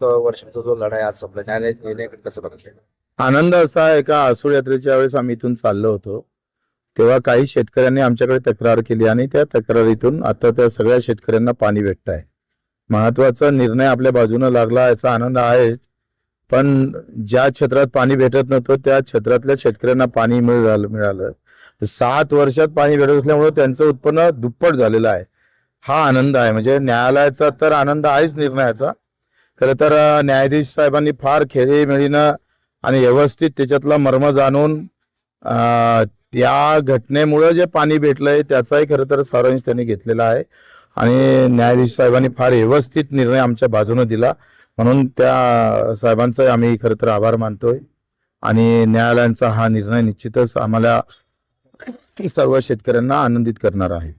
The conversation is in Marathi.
वर्षाचा जो लढा आहे आज संपला, न्यायालय कसं बघितलं? आनंद असा आहे का, आसूड यात्रेच्या वेळेस आम्ही इथून चाललो होतो तेव्हा काही शेतकऱ्यांनी आमच्याकडे तक्रार केली आणि त्या तक्रारीतून आता त्या सगळ्या शेतकऱ्यांना पाणी भेटत आहे. महत्वाचा निर्णय आपल्या बाजूने लागला याचा आनंद आहे. पण ज्या क्षेत्रात पाणी भेटत नव्हतं त्या क्षेत्रातल्या शेतकऱ्यांना पाणी मिळालं. 7 वर्षात पाणी भेटत असल्यामुळे त्यांचं उत्पन्न दुप्पट झालेलं आहे. हा आनंद आहे. म्हणजे न्यायालयाचा तर आनंद आहेच निर्णयाचा. खरं तर न्यायाधीश साहेबांनी फार खेळीमेळीनं आणि व्यवस्थित त्याच्यातला मर्म जाणून त्या घटनेमुळे जे पाणी भेटलंय त्याचाही खरं तर सारांश त्यांनी घेतलेला आहे आणि न्यायाधीश साहेबांनी फार व्यवस्थित निर्णय आमच्या बाजूने दिला. म्हणून त्या साहेबांचा आम्ही खरं तर आभार मानतोय आणि न्यायालयाचा हा निर्णय निश्चितच आम्हाला सर्व शेतकऱ्यांना आनंदित करणार आहे.